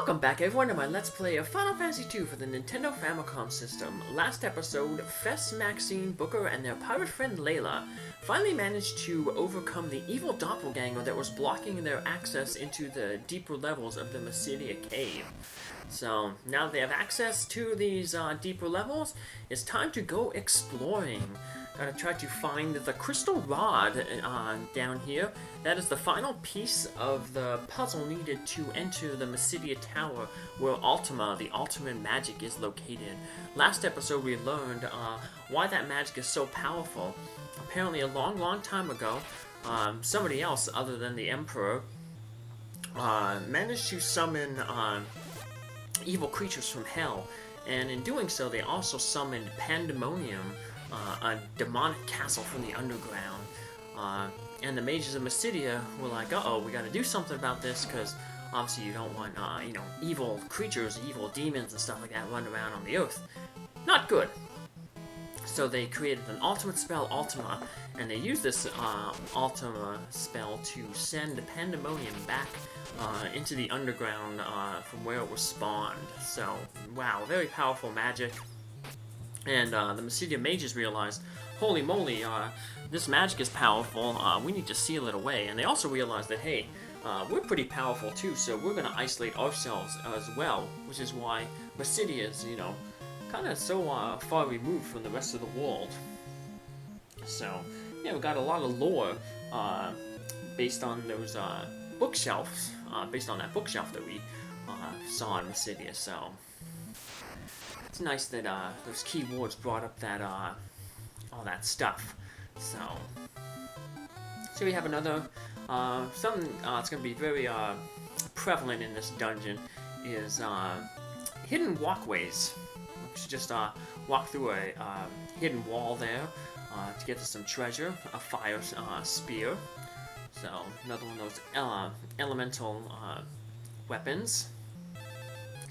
Welcome back everyone to my Let's Play of Final Fantasy II for the Nintendo Famicom system. Last episode, Fess, Maxine, Booker, and their pirate friend Layla finally managed to overcome the evil doppelganger that was blocking their access into the deeper levels of the Mysidia cave. So, now that they have access to these deeper levels, it's time to go exploring. Gotta try to find the crystal rod down here. That is the final piece of the puzzle needed to enter the Mysidia Tower, where Ultima, the ultimate magic, is located. Last episode we learned why that magic is so powerful. Apparently a long time ago, somebody else other than the Emperor managed to summon evil creatures from hell, and in doing so they also summoned Pandemonium, a demonic castle from the underground. And the mages of Mysidia were like, uh-oh, we gotta do something about this, because obviously you don't want, evil creatures, evil demons and stuff like that running around on the earth. Not good. So they created an ultimate spell, Ultima, and they used this Ultima spell to send Pandemonium back into the underground from where it was spawned. So, wow, very powerful magic. And the Mysidia mages realized, holy moly, this magic is powerful, we need to seal it away. And they also realized that, hey, we're pretty powerful too, so we're going to isolate ourselves as well, which is why Mysidia is, kind of so far removed from the rest of the world. So, yeah, we got a lot of lore based on those bookshelves, based on that bookshelf that we saw in Mysidia, so it's nice that those keywords brought up that all that stuff. So we have another something that's going to be very prevalent in this dungeon is hidden walkways. We should just walk through a hidden wall there to get to some treasure, a fire spear. So another one of those elemental weapons.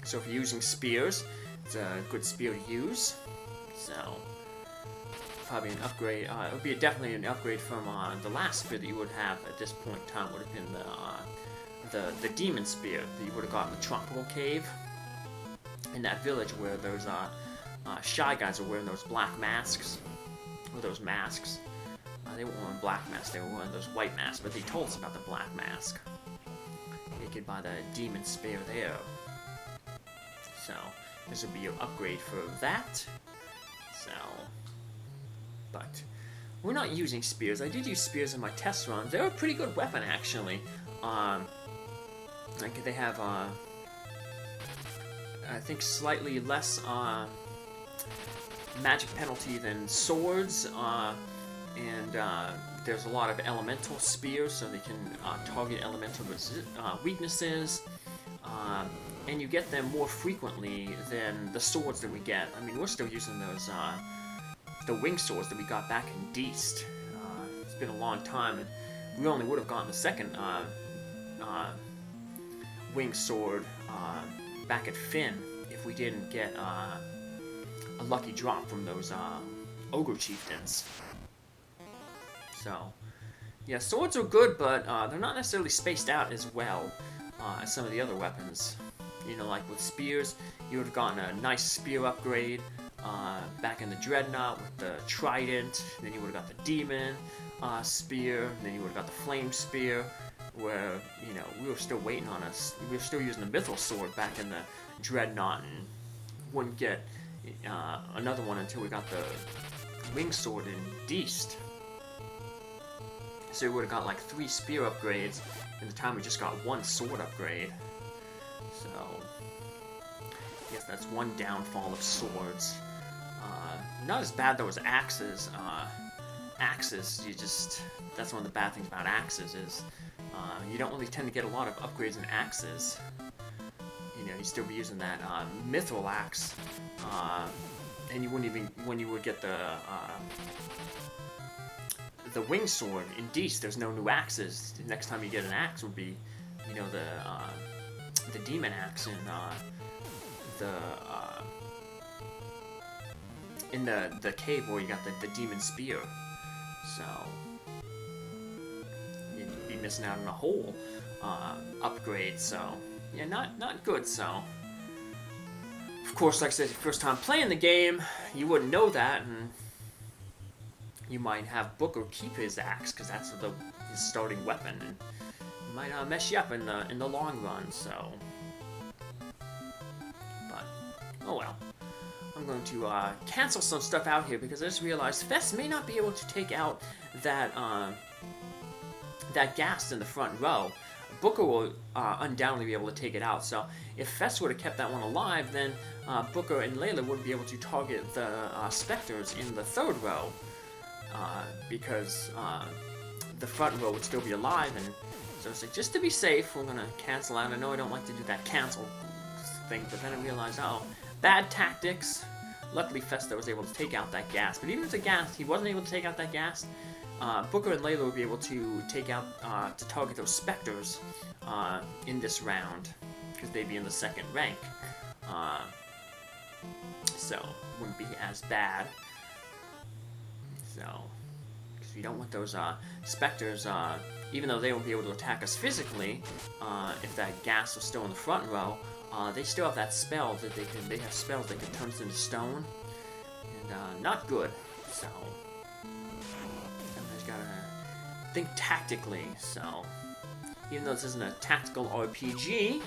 So if you're using spears, it's a good spear to use. So probably an upgrade. It would be definitely an upgrade from the last spear that you would have at this point in time. Would have been the demon spear that you would have got in the tropical cave in that village where those shy guys are wearing those black masks, or those masks. They weren't wearing black masks, they were wearing those white masks, but they told us about the black mask. You could buy the demon spear there. So this would be your upgrade for that. So, but we're not using spears. I did use spears in my test runs. They're a pretty good weapon, actually. Like they have, I think, slightly less magic penalty than swords, and there's a lot of elemental spears, so they can target elemental weaknesses. And you get them more frequently than the swords that we get. I mean, we're still using those, the wing swords that we got back in Deist. It's been a long time, and we only would have gotten the second wing sword back at Fynn if we didn't get a lucky drop from those ogre chieftains. So, yeah, swords are good, but they're not necessarily spaced out as well as some of the other weapons. Like with spears, you would have gotten a nice spear upgrade back in the Dreadnought with the Trident, then you would have got the Demon spear, then you would have got the Flame spear, where, we were still waiting on us. We were still using the Mithril sword back in the Dreadnought and wouldn't get another one until we got the Wing sword in Deist. So we would have got like 3 spear upgrades in the time we just got 1 sword upgrade. So, yes, that's one downfall of swords. Not as bad though as axes. Axes, that's one of the bad things about axes is you don't really tend to get a lot of upgrades in axes. You'd still be using that mithril axe, and you wouldn't even, when you would get the wing sword in Deist, there's no new axes. The next time you get an axe would be, the demon axe in the cave where you got the demon spear. So you'd be missing out on a whole upgrade. So yeah, not good. So, of course, like I said, first time playing the game, you wouldn't know that, and you might have Booker keep his axe because that's his starting weapon, and it might mess you up in the long run. So, but oh well. I'm going to cancel some stuff out here because I just realized Fess may not be able to take out that that gas in the front row. Booker will undoubtedly be able to take it out. So if Fess would have kept that one alive, then Booker and Layla wouldn't be able to target the specters in the third row because the front row would still be alive. And so it's like, just to be safe, we're going to cancel out. I know I don't like to do that cancel thing, but then I realized, oh, bad tactics. Luckily, Festa was able to take out that gas. But even if the gas, he wasn't able to take out that gas, Booker and Layla would be able to take out, to target those specters in this round, because they'd be in the second rank. So, wouldn't be as bad. So, because we don't want those specters, even though they won't be able to attack us physically, if that gas was still in the front row, they still have that spell that they have spells that can turn us into stone, and not good. So everybody's gotta think tactically. So even though this isn't a tactical RPG,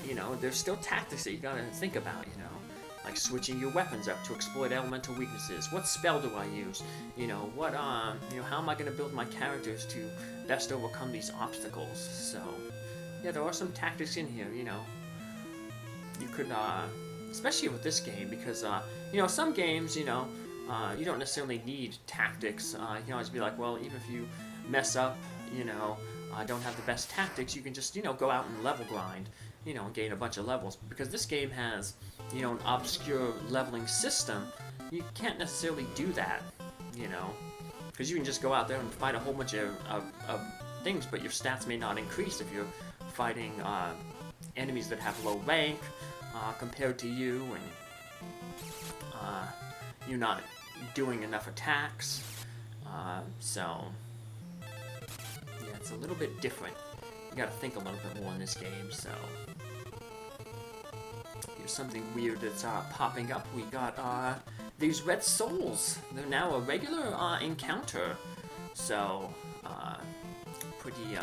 you know, there's still tactics that you gotta think about. You know, like switching your weapons up to exploit elemental weaknesses. What spell do I use? You know, what you know, how am I gonna build my characters to best overcome these obstacles? So yeah, there are some tactics in here. You know. You could, especially with this game, because, you know, some games, you know, you don't necessarily need tactics. You can always be like, well, even if you mess up, you know, don't have the best tactics, you can just, you know, go out and level grind, you know, and gain a bunch of levels. Because this game has, you know, an obscure leveling system, you can't necessarily do that, you know, because you can just go out there and fight a whole bunch of things, but your stats may not increase if you're fighting, enemies that have low rank compared to you, and you're not doing enough attacks. So yeah, it's a little bit different. You gotta think a little bit more in this game. So here's something weird that's popping up. We got these red souls. They're now a regular encounter. So pretty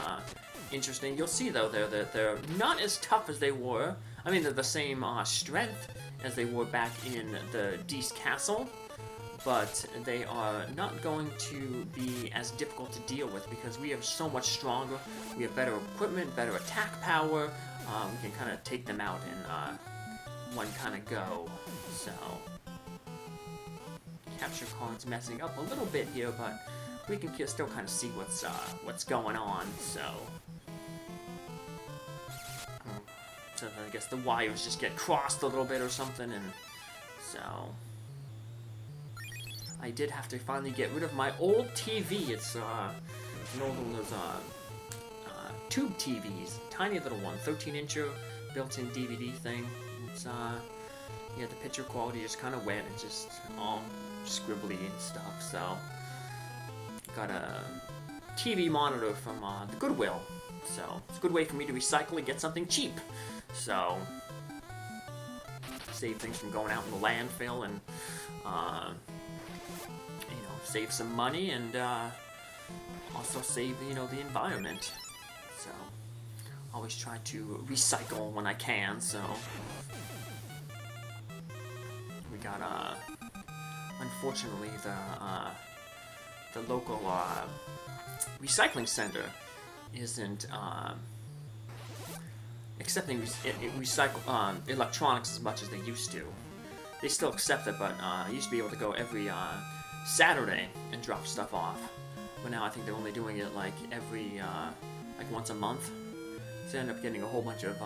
interesting. You'll see though they're not as tough as they were. I mean, they're the same strength as they were back in the Fynn Castle, but they are not going to be as difficult to deal with because we are so much stronger. We have better equipment, better attack power. We can kind of take them out in one kind of go. So capture card's messing up a little bit here, but we can still kind of see what's going on. So I guess the wires just get crossed a little bit or something, and so I did have to finally get rid of my old TV. It's an old one of those tube TVs, tiny little one, 13-incher built-in DVD thing. It's yeah, the picture quality is kind of wet. It's just all scribbly and stuff. So got a TV monitor from the Goodwill. So it's a good way for me to recycle and get something cheap. So save things from going out in the landfill, and you know, save some money, and also save, you know, the environment. So always try to recycle when I can. So we got unfortunately the local recycling center isn't accepting recycle electronics as much as they used to. They still accept it, but I used to be able to go every Saturday and drop stuff off. But now I think they're only doing it like every like once a month. So I end up getting a whole bunch of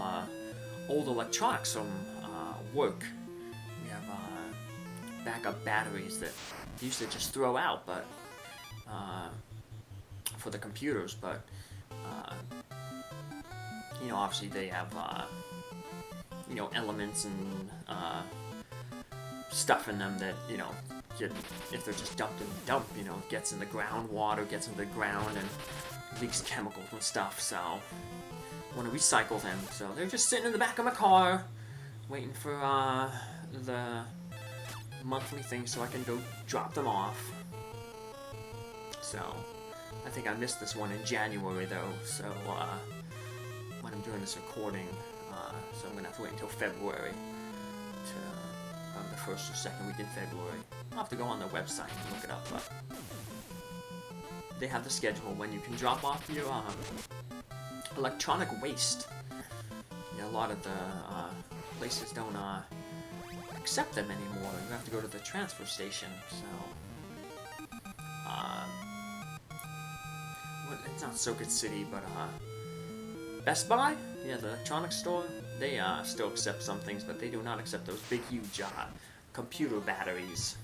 old electronics from work. We have backup batteries that they used to just throw out, but for the computers, but you know, obviously they have you know, elements and stuff in them that, you know, if they're just dumped in the dump, you know, gets in the groundwater, gets into the ground, and leaks chemicals and stuff. So want to recycle them. So they're just sitting in the back of my car, waiting for the monthly thing so I can go drop them off. So I think I missed this one in January though, so when I'm doing this recording, so I'm gonna have to wait until February to the first or second week in February. I'll have to go on their website and look it up, but they have the schedule when you can drop off your electronic waste. You know, a lot of the places don't accept them anymore. You have to go to the transfer station. So, well, it's not Circuit City, but Best Buy, yeah, the electronics store. They still accept some things, but they do not accept those big, huge computer batteries.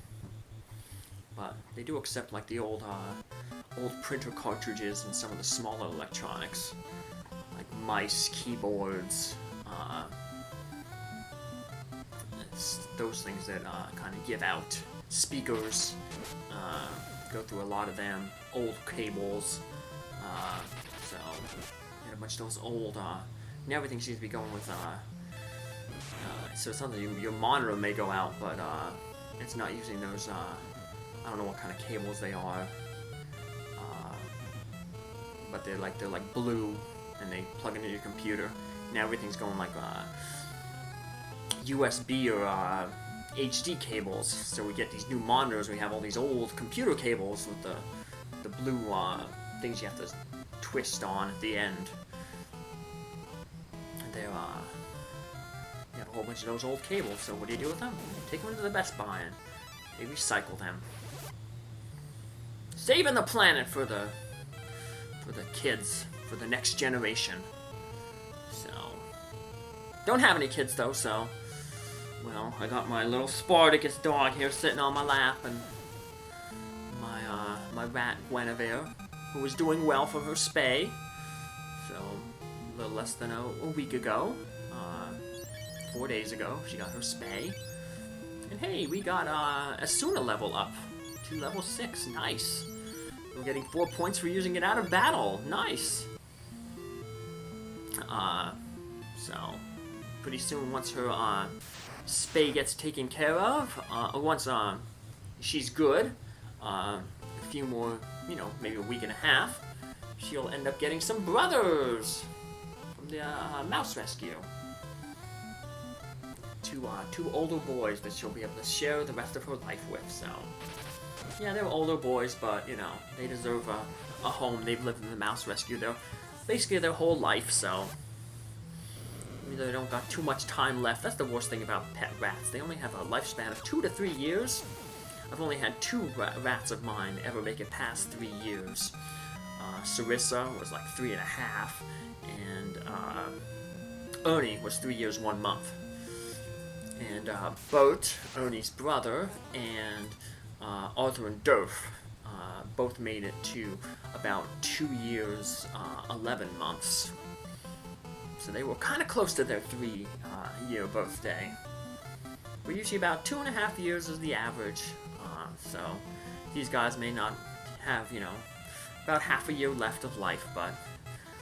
But they do accept like the old printer cartridges and some of the smaller electronics, like mice, keyboards, it's those things that kind of give out. Speakers, go through a lot of them. Old cables, so and a bunch of those old. Now everything seems to be going with. So it's something your monitor may go out, but it's not using those. I don't know what kind of cables they are, but they're like blue, and they plug into your computer. Now everything's going like USB or HD cables. So we get these new monitors. We have all these old computer cables with the blue things you have to twist on at the end. And they're you have a whole bunch of those old cables. So what do you do with them? Take them into the Best Buy and they recycle them. Saving the planet for the kids, for the next generation. So, don't have any kids though, so, well, I got my little Spartacus dog here sitting on my lap, and my rat Guinevere, who was doing well for her spay. So, a little less than a week ago, 4 days ago, she got her spay. And hey, we got Asuna level up to level 6, nice. We're getting 4 points for using it out of battle. Nice. So, pretty soon, once her spay gets taken care of, once she's good, a few more, you know, maybe a week and a half, she'll end up getting some brothers from the mouse rescue. Two older boys that she'll be able to share the rest of her life with. So. Yeah, they're older boys, but, you know, they deserve a home. They've lived in the mouse rescue basically their whole life, so they don't got too much time left. That's the worst thing about pet rats. They only have a lifespan of 2 to 3 years. I've only had 2 rats of mine ever make it past 3 years. Sarissa was like 3.5, and Ernie was 3 years, 1 month. And Bert, Ernie's brother, and Arthur and Durf both made it to about 2 years, 11 months. So they were kind of close to their 3-year birthday. But usually about 2.5 years is the average. So these guys may not have, you know, about half a year left of life, but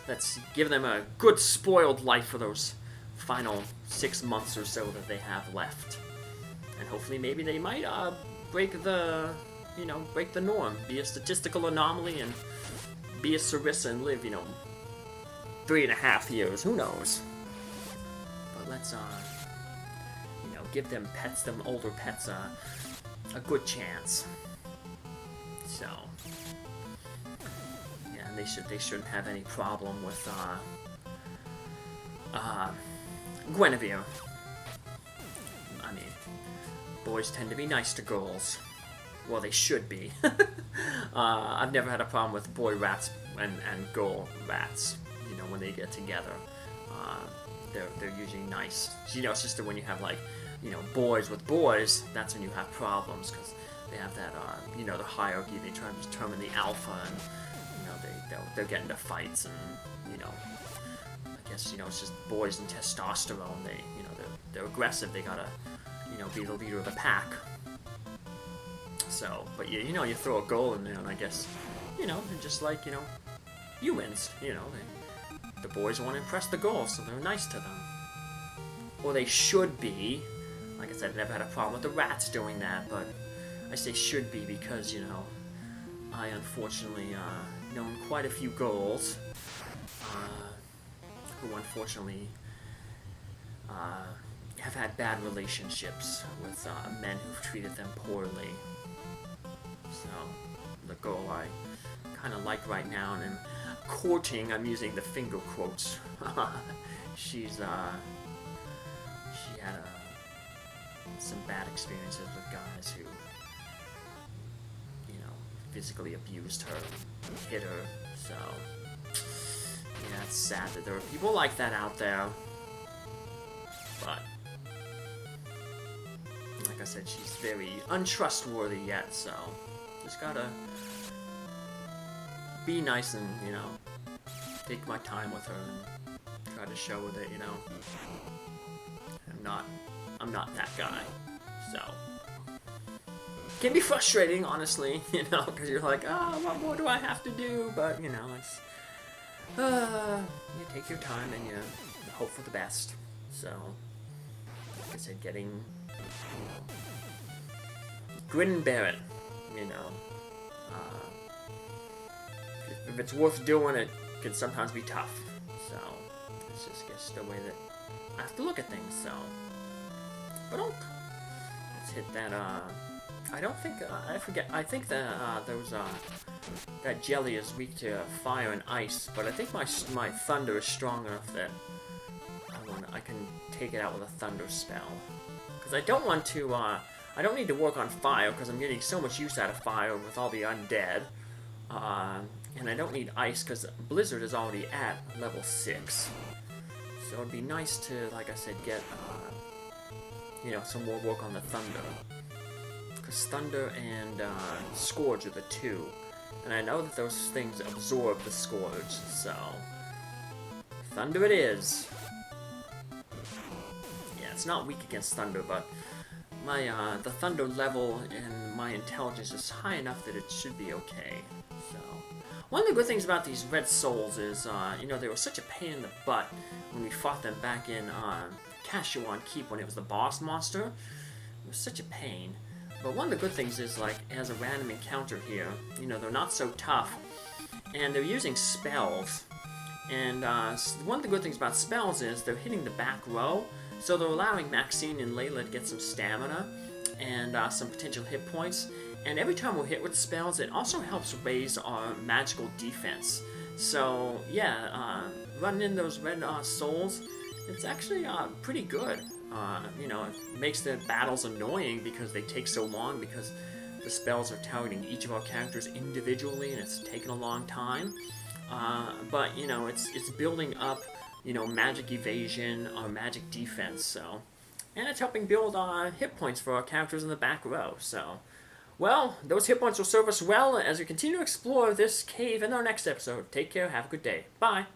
let's give them a good spoiled life for those final 6 months or so that they have left. And hopefully maybe they might break the norm, be a statistical anomaly, and be a Sarissa and live, 3.5 years, who knows. But let's, give them pets, them older pets, a good chance. So, yeah, and they shouldn't have any problem with, Guinevere. I mean, boys tend to be nice to girls. Well, they should be. I've never had a problem with boy rats and girl rats, when they get together. They're usually nice. It's just that when you have, boys with boys, that's when you have problems, because they have that, the hierarchy. They try to determine the alpha, and, they'll get into fights, and, I guess, it's just boys and testosterone. They're aggressive. They gotta, be the leader of the pack. So, but you throw a girl in there, and I guess, they're just like, humans, the boys want to impress the girls, so they're nice to them. Or they should be. Like I said, I never had a problem with the rats doing that, but I say should be because, you know, I unfortunately known quite a few girls who unfortunately have had bad relationships with men who've treated them poorly. So, the girl I kind of like right now and am courting, I'm using the finger quotes. She had some bad experiences with guys who, you know, physically abused her, hit her, so, yeah, it's sad that there are people like that out there, but, like I said, she's very untrustworthy yet, so, just gotta be nice and, you know, take my time with her and try to show her that, you know, I'm not that guy, so. Can be frustrating, honestly, you know, because you're like, oh, what more do I have to do? But, you know, it's, you take your time and you hope for the best. So, like I said, getting, you know, grin and bear it, you know. If it's worth doing, it can sometimes be tough. So, it's just the way that I have to look at things, so. But let's hit that, I don't think, I forget, I think that, there was, that jelly is weak to fire and ice, but I think my thunder is strong enough that I can take it out with a thunder spell. Because I don't want to, I don't need to work on fire, because I'm getting so much use out of fire with all the undead. And I don't need ice, because Blizzard is already at level 6. So it'd be nice to, like I said, get, you know, some more work on the thunder. Because thunder and scourge are the two. And I know that those things absorb the scourge, so thunder it is. Yeah, it's not weak against thunder, but my the thunder level and my intelligence is high enough that it should be okay. So one of the good things about these red souls is, you know, they were such a pain in the butt when we fought them back in Cashuan Keep when it was the boss monster. It was such a pain. But one of the good things is, like, as a random encounter here, you know, they're not so tough, and they're using spells. And one of the good things about spells is they're hitting the back row, so they're allowing Maxine and Layla to get some stamina and some potential hit points. And every time we're hit with spells, it also helps raise our magical defense. So, yeah, running in those red souls, it's actually pretty good. You know, it makes the battles annoying because they take so long because the spells are targeting each of our characters individually and it's taken a long time. But, you know, it's building up, you know, magic evasion or magic defense, so. And it's helping build hit points for our characters in the back row, so. Well, those hit points will serve us well as we continue to explore this cave in our next episode. Take care, have a good day. Bye!